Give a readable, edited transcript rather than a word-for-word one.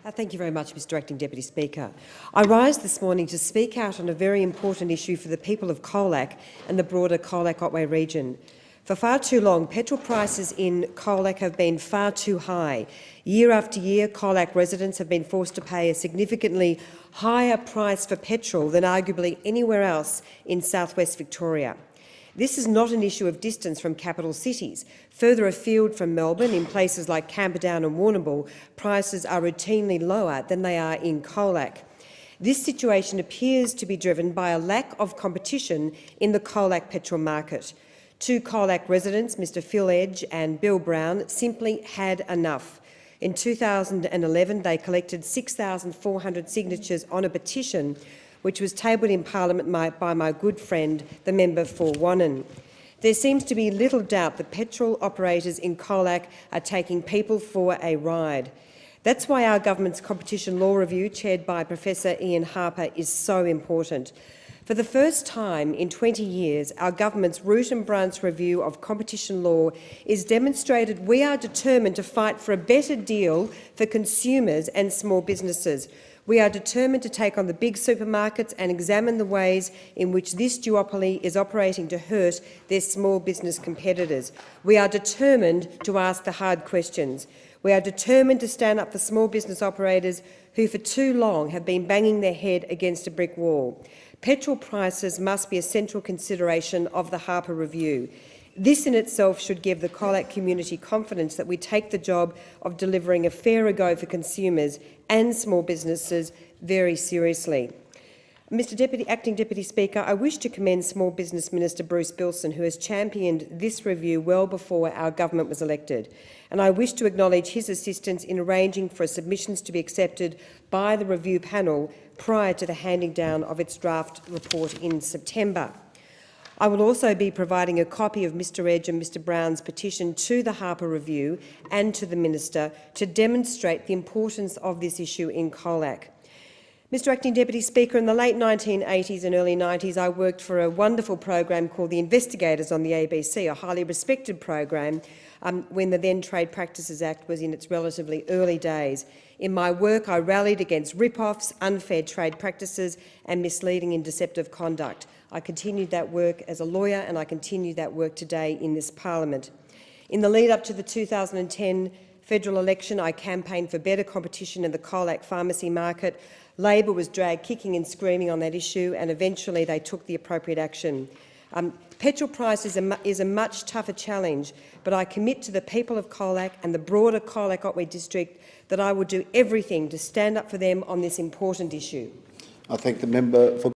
Thank you very much, Mr Acting Deputy Speaker. I rise this morning to speak out on a very important issue for the people of Colac and the broader Colac-Otway region. For far too long, petrol prices in Colac have been far too high. Year after year, Colac residents have been forced to pay a significantly higher price for petrol than arguably anywhere else in southwest Victoria. This is not an issue of distance from capital cities. Further afield from Melbourne, in places like Camperdown and Warrnambool, prices are routinely lower than they are in Colac. This situation appears to be driven by a lack of competition in the Colac petrol market. Two Colac residents, Mr Phil Edge and Bill Brown, simply had enough. In 2011, they collected 6,400 signatures on a petition which was tabled in Parliament by my good friend, the member for Wannon. There seems to be little doubt that petrol operators in Colac are taking people for a ride. That's why our government's competition law review, chaired by Professor Ian Harper, is so important. For the first time in 20 years, our government's root and branch review of competition law is demonstrated we are determined to fight for a better deal for consumers and small businesses. We are determined to take on the big supermarkets and examine the ways in which this duopoly is operating to hurt their small business competitors. We are determined to ask the hard questions. We are determined to stand up for small business operators who for too long have been banging their head against a brick wall. Petrol prices must be a central consideration of the Harper Review. This in itself should give the Colac community confidence that we take the job of delivering a fairer go for consumers and small businesses very seriously. Mr Acting Deputy Speaker, I wish to commend Small Business Minister Bruce Bilson, who has championed this review well before our government was elected, and I wish to acknowledge his assistance in arranging for submissions to be accepted by the review panel prior to the handing down of its draft report in September. I will also be providing a copy of Mr Edge and Mr Brown's petition to the Harper Review and to the Minister to demonstrate the importance of this issue in Colac. Mr Acting Deputy Speaker, in the late 1980s and early 90s, I worked for a wonderful program called The Investigators on the ABC, a highly respected program when the then Trade Practices Act was in its relatively early days. In my work, I rallied against rip-offs, unfair trade practices and misleading and deceptive conduct. I continued that work as a lawyer and I continue that work today in this parliament. In the lead-up to the 2010 federal election, I campaigned for better competition in the Colac pharmacy market. Labor was dragged kicking and screaming on that issue, and eventually they took the appropriate action. Petrol price is a much tougher challenge, but I commit to the people of Colac and the broader Colac-Otway district that I will do everything to stand up for them on this important issue. I thank the member for